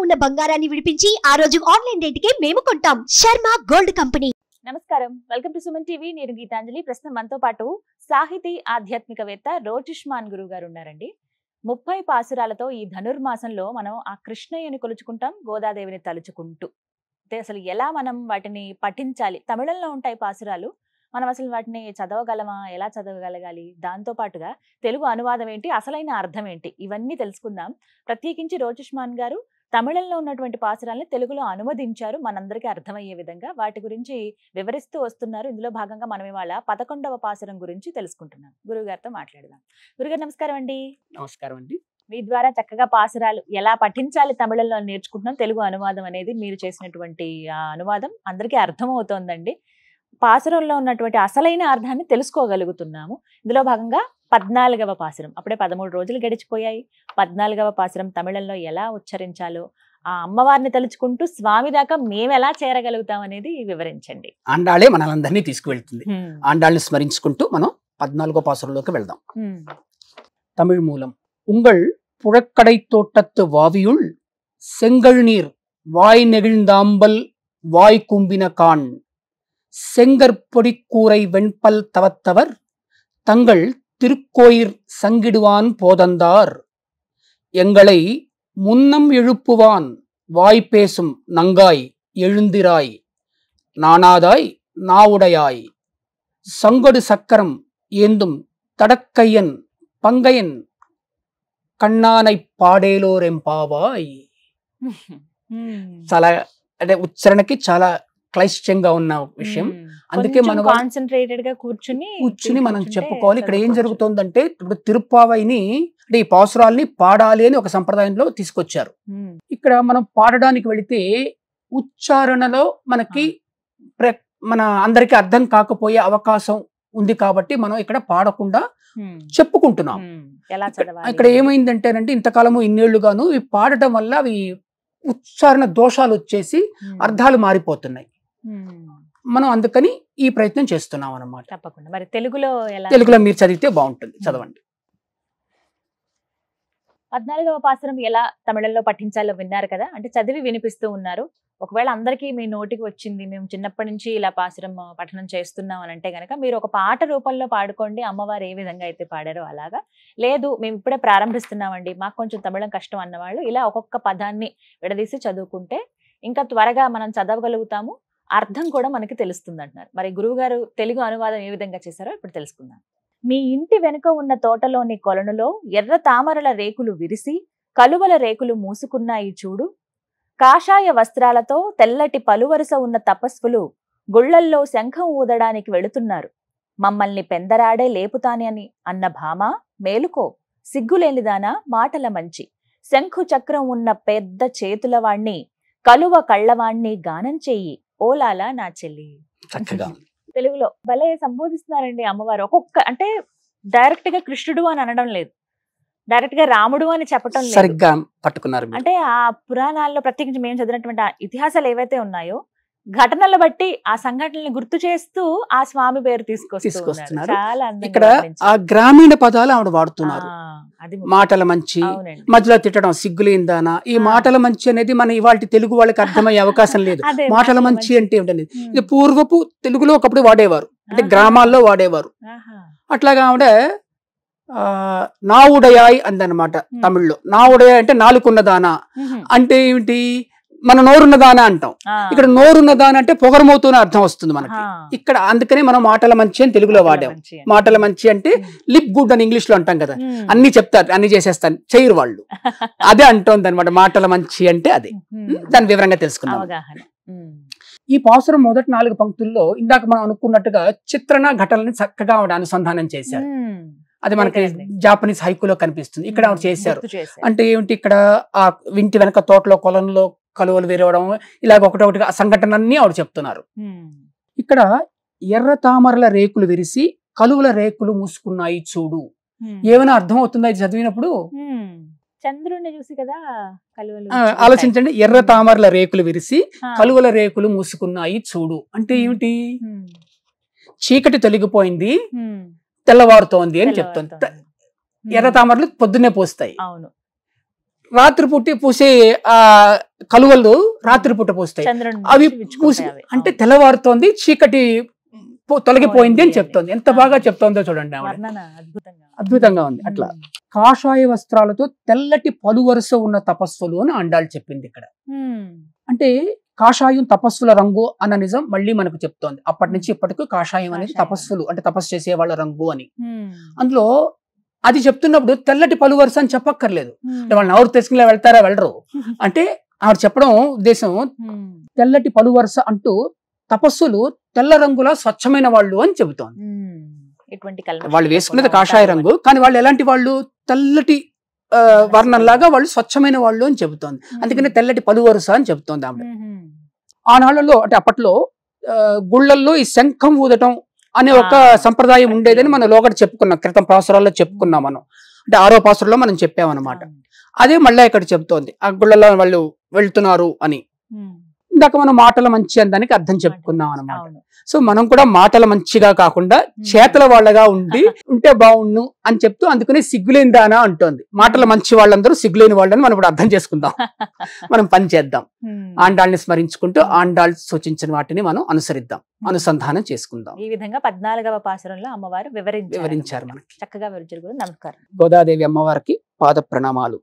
ఉన్న బంగారాన్ని విడిపించి ఆ రోజు ఆన్లైన్ రేటుకే మేము కొంటాం. Sharma gold company. నమస్కారం, వెల్కమ్ టు సుమన్ టీవీ. నేను గీతాంజలి. ప్రస్తుతం మనతో పాటు సాహితీ ఆధ్యాత్మికవేత్త రోజిష్మాన్ గురువు గారు ఉన్నారండి. 30 పాసురాలతో ఈ ధనుర్మాసంలో మనం ఆ కృష్ణయ్యని కొలుచుకుంటాం, గోదాదేవిని తలుచుకుంటూ. అంటే అసలు ఎలా మనం వాటిని పఠించాలి? తమిళంలో ఉంటాయి పాసురాలు, మనం అసలు వాటిని చదవగలమా, ఎలా చదవగలగాలి, దాంతో పాటుగా తెలుగు అనువాదం ఏంటి, అసలైన అర్థం ఏంటి, ఇవన్నీ తెలుసుకుందాం. ప్రత్యేకించి రోజిష్మాన్ గారు తమిళంలో ఉన్నటువంటి పాసురాలను తెలుగులో అనువదించారు, మనందరికీ అర్థమయ్యే విధంగా. వాటి గురించి వివరిస్తూ వస్తున్నారు. ఇందులో భాగంగా మనం ఇవాళ 11వ పాసురం గురించి తెలుసుకుంటున్నాం. గురువు గారితో మాట్లాడదాం. గురుగారు నమస్కారం అండి. నమస్కారం అండి. మీ ద్వారా చక్కగా పాసురాలు ఎలా పఠించాలి తమిళంలో నేర్చుకుంటున్నాం. తెలుగు అనువాదం అనేది మీరు చేసినటువంటి ఆ అనువాదం అందరికీ అర్థమవుతోందండి. పాసురంలో ఉన్నటువంటి అసలైన అర్థాన్ని తెలుసుకోగలుగుతున్నాము. ఇందులో భాగంగా 14వ పాసురం, అప్పుడే 13 రోజులు గడిచిపోయాయి. 14వ పాసురం తమిళంలో ఎలా ఉచ్చరించాలో, ఆ అమ్మవారిని తలుచుకుంటూ స్వామి దాకా మేము ఎలా చేరగలుగుతాం అనేది వివరించండి. ఆండాళే మనలందరినీ తీసుకువెళ్తుంది. ఆండాళ్ళని స్మరించుకుంటూ మనం 14వ పాసురంలోకి వెళ్దాం. తమిళ్ మూలం. உங்கள் புழக்கடை தோட்டத்து வாவியுள் செங்கல் நீர் வாய் நெகிழ்ந்தாம்பல் வாய் கும்பின கான் செங்கற்பொடி கூரை வெண்பல் தவத்தவர் தங்கள் திருக்கோயிற் சங்கிடுவான் போதந்தார் எங்களை முன்னம் எழுப்புவான் வாய் பேசும் நங்காய் எழுந்திராய் நானாதாய் நாவுடையாய் சங்கொடு சக்கரம் ஏந்தும் தடக்கையன் பங்கையன் కన్నానై పాడేలోరెంపావాయ్. చాలా అంటే ఉచ్చారణకి చాలా క్లైష్టంగా ఉన్న విషయం. అందుకే మనం కాన్సన్ట్రేటెడ్ గా కూర్చుని మనం చెప్పుకోవాలి. ఇక్కడ ఏం జరుగుతుందంటే, ఇప్పుడు తిరుప్పావైని అంటే ఈ పాసురాల్ని పాడాలి అని ఒక సంప్రదాయంలో తీసుకొచ్చారు. ఇక్కడ మనం పాడడానికి వెళితే ఉచ్చారణలో మనకి మన అందరికి అర్థం కాకపోయే అవకాశం ఉంది కాబట్టి మనం ఇక్కడ పాడకుండా చెప్పుకుంటున్నాం. ఇక్కడ ఏమైందంటేనంటే, ఇంతకాలము ఇన్నేళ్లుగాను ఇవి పాడటం వల్ల అవి ఉచ్చారణ దోషాలు వచ్చేసి అర్థాలు మారిపోతున్నాయి. మనం అందుకని ఈ ప్రయత్నం చేస్తున్నాం అన్నమాట. తప్పకుండా. మరి తెలుగులో మీరు చదివితే బాగుంటుంది. చదవండి. 14వ పాసురం ఎలా తమిళంలో పఠించాలో విన్నారు కదా, అంటే చదివి వినిపిస్తూ ఉన్నారు. ఒకవేళ అందరికీ మీ నోటికి వచ్చింది, మేము చిన్నప్పటి నుంచి ఇలా పాసురం పఠనం చేస్తున్నాం అని అంటే గనక మీరు ఒక పాట రూపంలో పాడుకోండి, అమ్మవారు ఏ విధంగా అయితే పాడారో అలాగా. లేదు మేము ఇప్పుడే ప్రారంభిస్తున్నామండి, మాకు కొంచెం తమిళం కష్టం అన్నవాళ్ళు ఇలా ఒక్కొక్క పదాన్ని విడదీసి చదువుకుంటే ఇంకా త్వరగా మనం చదవగలుగుతాము, అర్థం కూడా మనకి తెలుస్తుంది అంటున్నారు. మరి గురువు గారు తెలుగు అనువాదం ఏ విధంగా చేశారో ఇప్పుడు తెలుసుకుందాం. మీ ఇంటి వెనుక ఉన్న తోటలోని కొలనులో ఎర్ర తామరల రేకులు విరిసి కలువల రేకులు మూసుకున్నాయి చూడు. కాషాయ వస్త్రాలతో తెల్లటి పలువరుస ఉన్న తపస్సులు గుళ్లల్లో శంఖం ఊదడానికి వెళుతున్నారు. మమ్మల్ని పెందరాడే లేపుతాని అని అన్న భామ మేలుకో, సిగ్గులేనిదానా మాటల మంచి, శంఖు చక్రం ఉన్న పెద్ద చేతులవాణ్ణి కలువ కళ్ళవాణ్ణి గానం చెయ్యి ఓలాలా నా చెల్లి. తెలుగులో భలే సంబోధిస్తున్నారండి అమ్మవారు. ఒక్కొక్క అంటే డైరెక్ట్ గా కృష్ణుడు అని అనడం లేదు, డైరెక్ట్ గా రాముడు అని చెప్పటం లేదు. సరిగ్గా పట్టుకున్నారు. అంటే ఆ పురాణాల్లో ప్రత్యేకించి మేము చదివినటువంటి ఇతిహాసాలు ఏవైతే ఉన్నాయో ఘటనలు బట్టి ఆ సంఘటనల్ని గుర్తు చేస్తూ ఆ స్వామి పేరు తీసుకొస్తున్నారు. చాలా ఇక్కడ ఆ గ్రామీణ పదాలు ఆవిడ వాడుతున్నారు. మాటల మంచి, మధ్యలో తిట్టడం సిగ్గులేందానా. ఈ మాటల మంచి అనేది మన ఇవాళ తెలుగు వాళ్ళకి అర్థమయ్యే అవకాశం లేదు. మాటల మంచి అంటే ఏమిటనేది ఇది పూర్వపు తెలుగులో ఒకప్పుడు వాడేవారు, అంటే గ్రామాల్లో వాడేవారు. అట్లాగా ఆవిడ నావుడయాయ్ అందనమాట తమిళ్లో. నావుడయాయ్ అంటే నాలుగున్నదానా అంటే ఏమిటి, మన నోరున్నదానా అంటాం. ఇక్కడ నోరున్నదానా అంటే పొగరమవుతూనే అర్థం వస్తుంది మనకి ఇక్కడ. అందుకనే మనం మాటల మంచి అని తెలుగులో వాడాం. మాటల మంచి అంటే లిప్ గుడ్ అని ఇంగ్లీష్ లో అంటాం కదా, అన్ని చెప్తారు, అన్ని చేసేస్తాను, చేయరు వాళ్ళు. అదే అంటోంది అనమాట మాటల మంచి అంటే. అదే దాని వివరంగా తెలుసుకున్నాం. ఈ పాసురం మొదటి 4 పంక్తుల్లో ఇందాక మనం అనుకున్నట్టుగా చిత్రణ ఘటనని చక్కగా ఆవిడ అనుసంధానం చేశారు. అది మనకి జాపనీస్ హైకులో కనిపిస్తుంది. ఇక్కడ ఆవిడ చేశారు. అంటే ఏమిటి, ఇక్కడ ఆ ఇంటి వెనక తోటలో కొలంలో కలువలు విరవడం, ఇలాగ ఒకటొకటిగా సంఘటనన్నీ ఆవిడ చెప్తున్నారు. ఇక్కడ ఎర్ర తామరల రేకులు విరిసి కలువల రేకులు మూసుకున్నాయి చూడు. ఏమైనా అర్థం అవుతుందా ఇది చదివినప్పుడు? చంద్రుడిని చూసి కదా ఆలోచించండి. ఎర్ర తామరల రేకులు విరిసి కలువల రేకులు మూసుకున్నాయి చూడు అంటే ఏమిటి? చీకటి తొలగిపోయింది, తెల్లవారుతోంది అని చెప్తుంది. ఎర్ర తామరలు పొద్దున్నే పోస్తాయి. రాత్రిపూట పూసే ఆ కలువలు రాత్రిపూట పూస్తాయి. అవి పూసి అంటే తెల్లవారుతోంది, చీకటి తొలగిపోయింది అని చెప్తోంది. ఎంత బాగా చెప్తోందో చూడండి, అద్భుతంగా ఉంది. అట్లా కాషాయ వస్త్రాలతో తెల్లటి పలువరుస ఉన్న తపస్సులు అని ఆండాళ్ళు చెప్పింది ఇక్కడ. అంటే కాషాయం తపస్సుల రంగు అన్న నిజం మళ్ళీ మనకు చెప్తోంది. అప్పటి నుంచి ఇప్పటికీ కాషాయం అనేది తపస్సులు అంటే తపస్సు చేసే వాళ్ళ రంగు అని. అందులో అది చెప్తున్నప్పుడు తెల్లటి పలువరుస అని చెప్పక్కర్లేదు. అంటే వాళ్ళు ఎవరు తీసుకుని వెళ్తారా, వెళ్ళరు. అంటే ఆవిడ చెప్పడం ఉద్దేశం తెల్లటి పలువరుస అంటూ తపస్సులు తెల్ల రంగుల స్వచ్ఛమైన వాళ్ళు అని చెబుతోంది. వాళ్ళు వేసుకునేది కాషాయ రంగు, కానీ వాళ్ళు ఎలాంటి వాళ్ళు, తెల్లటి వర్ణంలాగా వాళ్ళు స్వచ్ఛమైన వాళ్ళు అని చెబుతోంది. అందుకని తెల్లటి పలువరుస అని చెబుతోంది ఆవిడ. ఆనాళ్ళలో అంటే అప్పట్లో గుళ్ళల్లో ఈ శంఖం ఊదటం అనే ఒక సంప్రదాయం ఉండేదని మనం లోగడ చెప్పుకున్నాం, క్రితం పాసురాల్లో చెప్పుకున్నాం మనం. అంటే 6వ పాసురంలో మనం చెప్పామన్నమాట. అదే మళ్ళీ ఇక్కడ చెబుతోంది, ఆ గుళ్ళల్లో వాళ్ళు వెళ్తున్నారు అని. ఇందాక మనం మాటల మంచి అందానికి అర్థం చెప్పుకున్నాం అన్నమాట. సో మనం కూడా మాటల మంచిగా కాకుండా చేతల వాళ్ళగా ఉంటే బాగుండు అని చెప్తూ, అందుకనే సిగ్గులేని దానా అంటోంది. మాటల మంచి వాళ్ళందరూ సిగ్గులేని వాళ్ళని మనం ఇప్పుడు అర్థం చేసుకుందాం. మనం పని చేద్దాం, ఆండాళ్ళని స్మరించుకుంటూ ఆండాళ్ళు సూచించిన వాటిని మనం అనుసరిద్దాం, అనుసంధానం చేసుకుందాం. ఈ విధంగా 14వ పాసురంలో అమ్మవారు వివరించారు మనకి. చక్కగా వివరించారు. నమస్కారం. గోదాదేవి అమ్మవారికి పాద ప్రణామాలు.